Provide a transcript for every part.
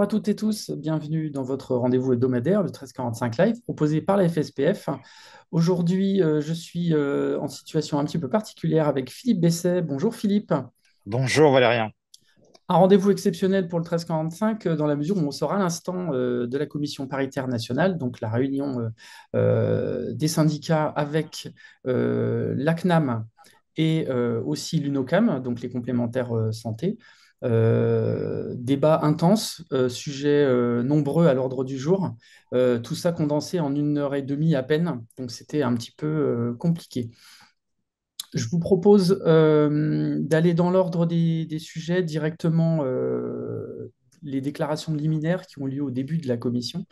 à toutes et tous, bienvenue dans votre rendez-vous hebdomadaire, le 1345 Live, proposé par la FSPF. Aujourd'hui, je suis en situation un petit peu particulière avec Philippe Besset. Bonjour Philippe. Bonjour Valérien. Un rendez-vous exceptionnel pour le 1345 dans la mesure où on sera à l'instant de la commission paritaire nationale, donc la réunion des syndicats avec l'ACNAM et aussi l'UNOCAM, donc les complémentaires santé. Débat intense, sujets nombreux à l'ordre du jour, tout ça condensé en 1 heure et demie à peine, donc c'était un petit peu compliqué. Je vous propose d'aller dans l'ordre des sujets directement, les déclarations liminaires qui ont lieu au début de la commission.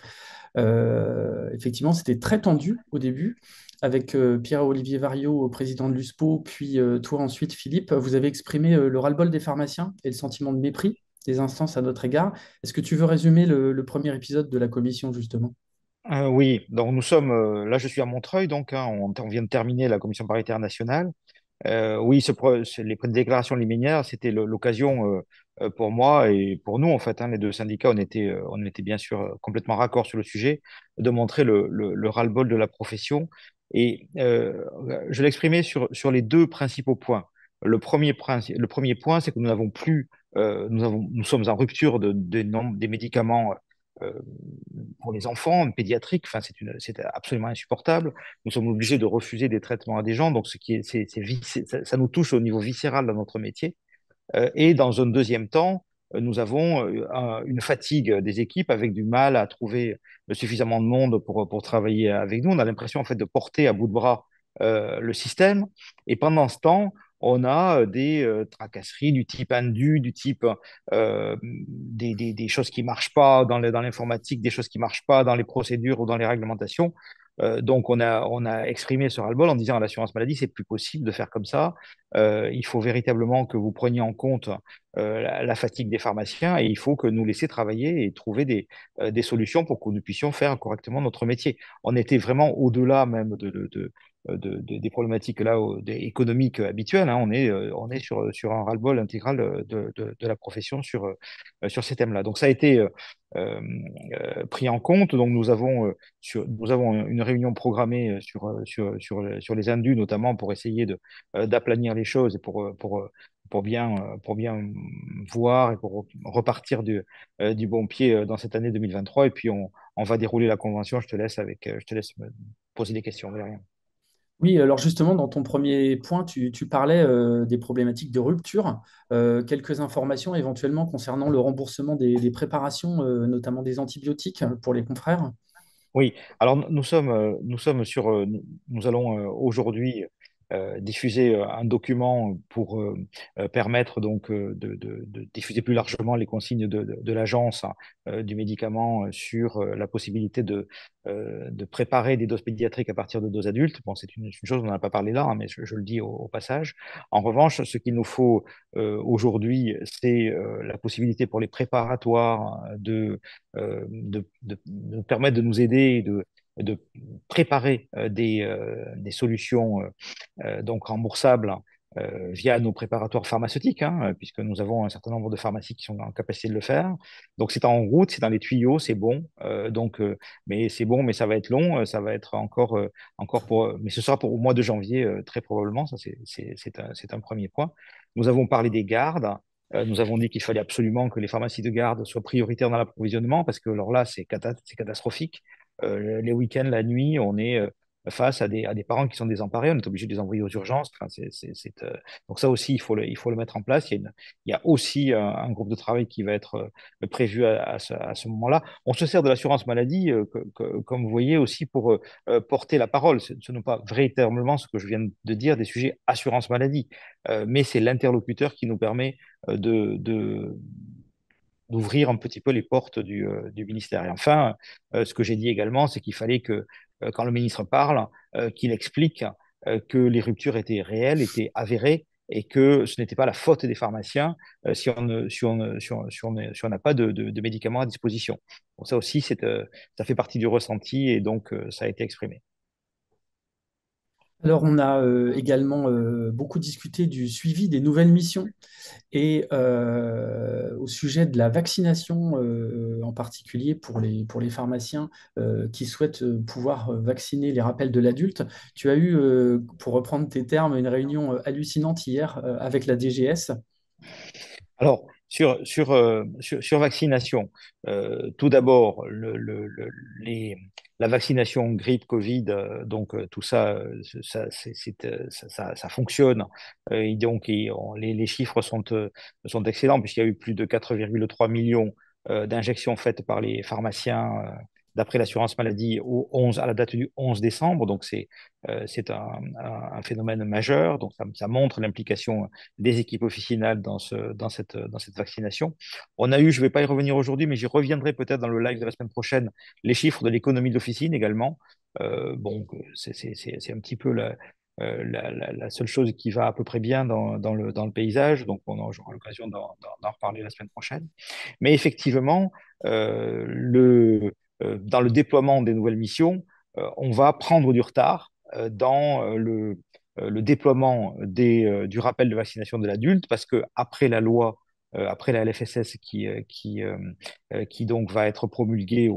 Effectivement, c'était très tendu au début, avec Pierre-Olivier Variot, président de l'USPO, puis toi ensuite, Philippe. Vous avez exprimé le ras-le-bol des pharmaciens et le sentiment de mépris des instances à notre égard. Est-ce que tu veux résumer le premier épisode de la commission, justement? Oui, donc nous sommes là, je suis à Montreuil, donc hein, on vient de terminer la commission paritaire nationale. Oui, les déclarations liminaires, c'était l'occasion pour moi et pour nous, en fait, hein, les deux syndicats, on était bien sûr complètement raccord sur le sujet, de montrer le ras-le-bol de la profession. Et je l'exprimais sur les deux principaux points. Le premier point, c'est que nous n'avons plus, nous sommes en rupture des médicaments euh, pour les enfants pédiatriques. Enfin, c'est absolument insupportable. Nous sommes obligés de refuser des traitements à des gens, donc ce qui est, ça nous touche au niveau viscéral dans notre métier. Et dans un deuxième temps, nous avons une fatigue des équipes avec du mal à trouver suffisamment de monde pour travailler avec nous. On a l'impression en fait de porter à bout de bras le système. Et pendant ce temps, on a des tracasseries du type indu, du type des choses qui marchent pas dans l'informatique, des choses qui marchent pas dans les procédures ou dans les réglementations. Donc on a exprimé ce ras-le-bol en disant à l'assurance maladie, c'est plus possible de faire comme ça. Il faut véritablement que vous preniez en compte la fatigue des pharmaciens et il faut que nous laisser travailler et trouver des solutions pour que nous puissions faire correctement notre métier. On était vraiment au-delà même des problématiques là, économiques habituelles, hein. On est sur un ras-le-bol intégral de la profession sur ces thèmes-là. Donc ça a été euh, pris en compte. Donc nous avons une réunion programmée sur les indus, notamment pour essayer d'aplanir les choses et pour bien voir et pour repartir du bon pied dans cette année 2023. Et puis, on va dérouler la convention. Je te laisse me poser des questions, Valérien. Oui, alors justement, dans ton premier point, tu parlais des problématiques de rupture. Quelques informations éventuellement concernant le remboursement des préparations, notamment des antibiotiques pour les confrères. Oui, alors nous sommes nous allons aujourd'hui diffuser un document pour permettre donc de diffuser plus largement les consignes de l'agence hein, du médicament sur la possibilité de préparer des doses pédiatriques à partir de doses adultes. Bon, c'est une chose, on n'en a pas parlé là, hein, mais je le dis au passage. En revanche, ce qu'il nous faut aujourd'hui, c'est la possibilité pour les préparatoires de nous permettre de nous aider et de préparer des solutions donc remboursables via nos préparatoires pharmaceutiques, hein, puisque nous avons un certain nombre de pharmacies qui sont en capacité de le faire. Donc c'est en route, c'est dans les tuyaux, c'est bon. Mais c'est bon, mais ça va être long, ça va être encore mais ce sera pour au mois de janvier très probablement. Ça c'est un premier point. Nous avons parlé des gardes. Nous avons dit qu'il fallait absolument que les pharmacies de garde soient prioritaires dans l'approvisionnement parce que alors là, c'est catastrophique. Les week-ends, la nuit, on est face à des parents qui sont désemparés, on est obligé de les envoyer aux urgences. Enfin, donc ça aussi, il faut le mettre en place. Il y a aussi un groupe de travail qui va être prévu à ce moment-là. On se sert de l'assurance maladie, comme vous voyez, aussi pour porter la parole. Ce n'est pas véritablement ce que je viens de dire des sujets assurance maladie, mais c'est l'interlocuteur qui nous permet d'ouvrir un petit peu les portes du ministère. Et enfin, ce que j'ai dit également, c'est qu'il fallait que, quand le ministre parle, qu'il explique que les ruptures étaient réelles, étaient avérées, et que ce n'était pas la faute des pharmaciens si on n'a pas de médicaments à disposition. Donc ça aussi, ça fait partie du ressenti, et donc ça a été exprimé. Alors, on a également beaucoup discuté du suivi des nouvelles missions et au sujet de la vaccination, en particulier pour les pharmaciens qui souhaitent pouvoir vacciner les rappels de l'adulte. Tu as eu, pour reprendre tes termes, une réunion hallucinante hier avec la DGS. Alors, sur vaccination, tout d'abord, la vaccination grippe, Covid, donc tout ça, ça fonctionne. Et donc, les chiffres sont excellents, puisqu'il y a eu plus de 4,3 millions d'injections faites par les pharmaciens, d'après l'assurance maladie, à la date du 11 décembre. Donc, c'est un phénomène majeur. Donc, ça montre l'implication des équipes officinales dans cette vaccination. On a eu, je ne vais pas y revenir aujourd'hui, mais j'y reviendrai peut-être dans le live de la semaine prochaine, les chiffres de l'économie de l'officine également. Bon, c'est un petit peu la seule chose qui va à peu près bien dans le paysage. Donc, on aura l'occasion d'en reparler la semaine prochaine. Mais effectivement, dans le déploiement des nouvelles missions, on va prendre du retard dans le déploiement du rappel de vaccination de l'adulte, parce que après la loi, après la LFSS qui donc va être promulguée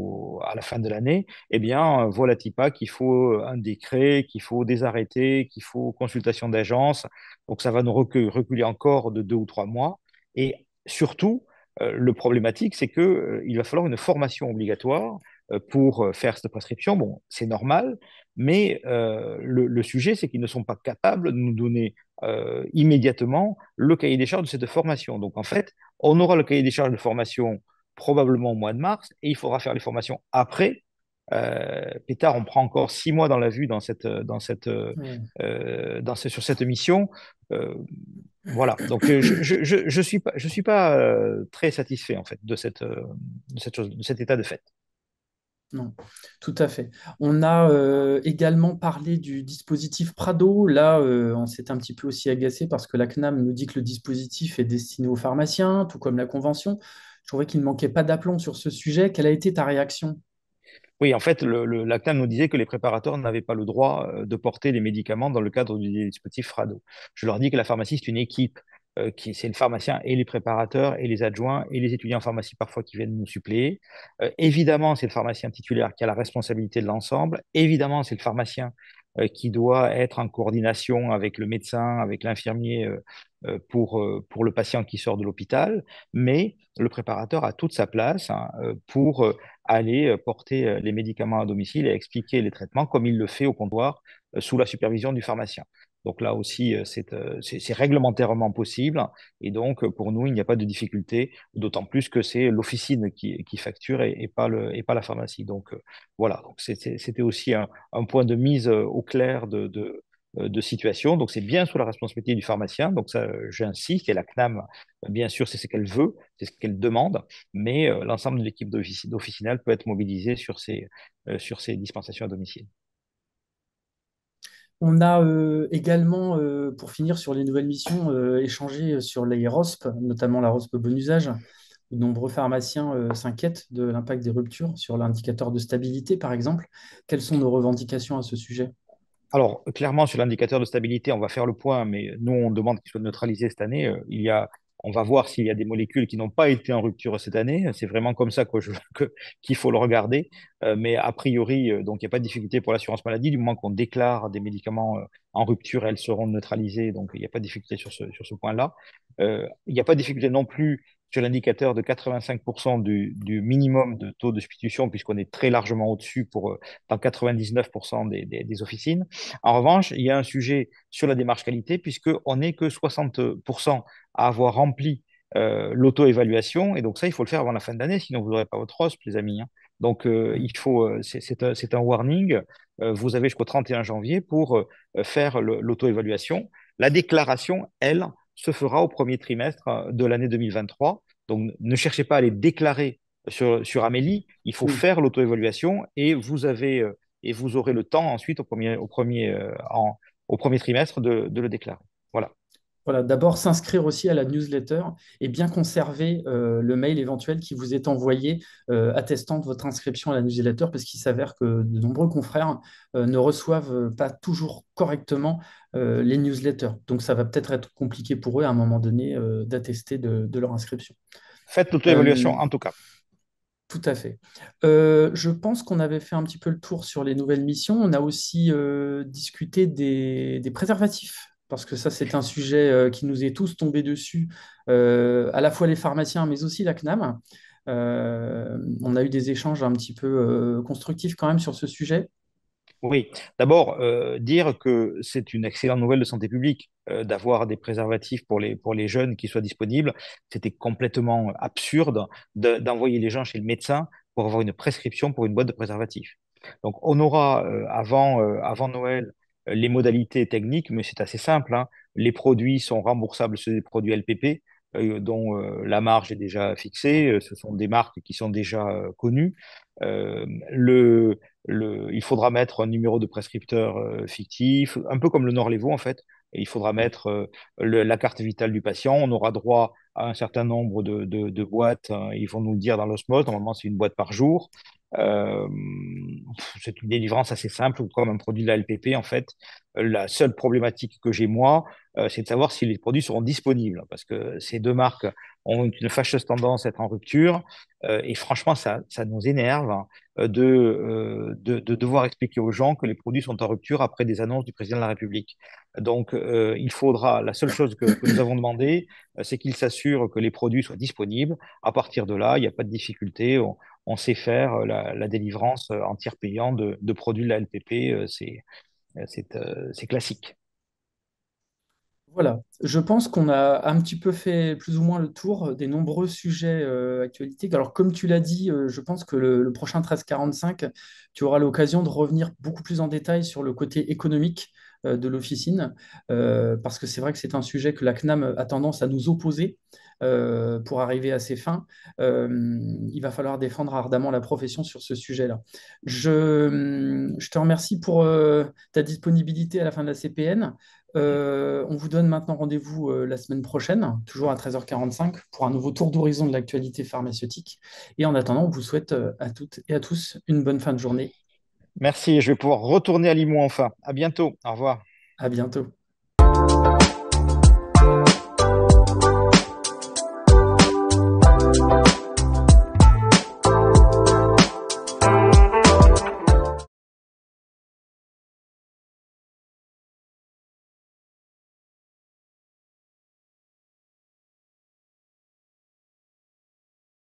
à la fin de l'année, eh bien, voilà pas qu'il faut un décret, qu'il faut des arrêtés, qu'il faut consultation d'agence. Donc, ça va nous reculer encore de 2 ou 3 mois. Et surtout, le problématique, c'est qu'il va falloir une formation obligatoire pour faire cette prescription. Bon, c'est normal, mais le sujet, c'est qu'ils ne sont pas capables de nous donner immédiatement le cahier des charges de cette formation. Donc, en fait, on aura le cahier des charges de formation probablement au mois de mars, et il faudra faire les formations après. Pétard, on prend encore 6 mois dans la vue Ouais. sur cette mission. Euh, voilà, donc je suis pas très satisfait en fait de cette chose, de cet état de fait. Non, tout à fait. On a également parlé du dispositif Prado. Là, on s'est un petit peu aussi agacé parce que la CNAM nous dit que le dispositif est destiné aux pharmaciens, tout comme la convention. Je trouvais qu'il ne manquait pas d'aplomb sur ce sujet. Quelle a été ta réaction? Oui, en fait, la CNAM nous disait que les préparateurs n'avaient pas le droit de porter les médicaments dans le cadre du dispositif FRADO. Je leur dis que la pharmacie, c'est une équipe, c'est le pharmacien et les préparateurs et les adjoints et les étudiants en pharmacie parfois qui viennent nous suppléer. Évidemment, c'est le pharmacien titulaire qui a la responsabilité de l'ensemble. Évidemment, c'est le pharmacien qui doit être en coordination avec le médecin, avec l'infirmier pour le patient qui sort de l'hôpital. Mais le préparateur a toute sa place, hein, pour aller porter les médicaments à domicile et expliquer les traitements comme il le fait au comptoir sous la supervision du pharmacien. Donc là aussi, c'est réglementairement possible, et donc pour nous, il n'y a pas de difficulté, d'autant plus que c'est l'officine qui facture et pas la pharmacie. Donc voilà, donc c'était aussi un point de mise au clair de situation. Donc c'est bien sous la responsabilité du pharmacien, donc ça j'insiste, et la CNAM, bien sûr, c'est ce qu'elle veut, c'est ce qu'elle demande, mais l'ensemble de l'équipe d'officinal peut être mobilisé sur ces dispensations à domicile. On a également, pour finir sur les nouvelles missions, échangé sur les ROSP, notamment la ROSP bon usage. De nombreux pharmaciens s'inquiètent de l'impact des ruptures sur l'indicateur de stabilité, par exemple. Quelles sont nos revendications à ce sujet? Alors, clairement, sur l'indicateur de stabilité, on va faire le point, mais nous, on demande qu'il soit neutralisé cette année. On va voir s'il y a des molécules qui n'ont pas été en rupture cette année. C'est vraiment comme ça qu'il faut le regarder. Mais a priori, donc, il n'y a pas de difficulté pour l'assurance maladie. Du moment qu'on déclare des médicaments en rupture, elles seront neutralisées. Donc, il n'y a pas de difficulté sur ce point-là. Il n'y a pas de difficulté non plus sur l'indicateur de 85% du minimum de taux de substitution, puisqu'on est très largement au-dessus dans 99% des officines. En revanche, il y a un sujet sur la démarche qualité, puisqu'on n'est que 60% à avoir rempli l'auto-évaluation. Et donc ça, il faut le faire avant la fin de l'année, sinon vous n'aurez pas votre OSP, les amis, hein. Donc, c'est un warning. Vous avez jusqu'au 31 janvier pour faire l'auto-évaluation. La déclaration, elle, se fera au premier trimestre de l'année 2023. Donc, ne cherchez pas à les déclarer sur Amélie. Il faut Oui. faire l'auto-évaluation, et vous aurez le temps ensuite au premier trimestre de le déclarer. Voilà. Voilà, d'abord s'inscrire aussi à la newsletter et bien conserver le mail éventuel qui vous est envoyé attestant de votre inscription à la newsletter, parce qu'il s'avère que de nombreux confrères ne reçoivent pas toujours correctement les newsletters. Donc ça va peut-être être compliqué pour eux à un moment donné d'attester de leur inscription. Faites Euh, l'auto-évaluation en tout cas. Tout à fait. Je pense qu'on avait fait un petit peu le tour sur les nouvelles missions. On a aussi discuté des préservatifs, parce que ça, c'est un sujet qui nous est tous tombé dessus, à la fois les pharmaciens, mais aussi la CNAM. On a eu des échanges un petit peu constructifs quand même sur ce sujet. Oui, d'abord, dire que c'est une excellente nouvelle de santé publique d'avoir des préservatifs pour les jeunes qui soient disponibles. C'était complètement absurde d'envoyer les gens chez le médecin pour avoir une prescription pour une boîte de préservatifs. Donc, on aura avant Noël les modalités techniques, mais c'est assez simple, hein. Les produits sont remboursables sur des produits LPP, dont la marge est déjà fixée. Ce sont des marques qui sont déjà connues. Euh, le, il faudra mettre un numéro de prescripteur fictif, un peu comme le Nord-Levo en fait. Et il faudra mettre la carte vitale du patient. On aura droit à un certain nombre de boîtes, hein. Ils vont nous le dire dans l'osmose. Normalement, c'est une boîte par jour. Euh, c'est une délivrance assez simple, comme un produit de la LPP en fait. La seule problématique que j'ai moi, c'est de savoir si les produits seront disponibles, parce que ces deux marques ont une fâcheuse tendance à être en rupture. Et franchement, ça nous énerve, hein, de devoir expliquer aux gens que les produits sont en rupture après des annonces du président de la République. Donc, il faudra, la seule chose que nous avons demandé, c'est qu'il s'assure que les produits soient disponibles. À partir de là, il n'y a pas de difficulté. On sait faire la délivrance en tiers payant de produits de la LPP. C'est classique. Voilà, je pense qu'on a un petit peu fait plus ou moins le tour des nombreux sujets actualités. Alors, comme tu l'as dit, je pense que le prochain 1345, tu auras l'occasion de revenir beaucoup plus en détail sur le côté économique de l'officine, parce que c'est vrai que c'est un sujet que la CNAM a tendance à nous opposer pour arriver à ses fins. Euh, il va falloir défendre ardemment la profession sur ce sujet-là. Je te remercie pour ta disponibilité à la fin de la CPN. On vous donne maintenant rendez-vous la semaine prochaine, toujours à 13h45, pour un nouveau tour d'horizon de l'actualité pharmaceutique. Et en attendant, on vous souhaite à toutes et à tous une bonne fin de journée. Merci, je vais pouvoir retourner à Limoux enfin. À bientôt. Au revoir. À bientôt.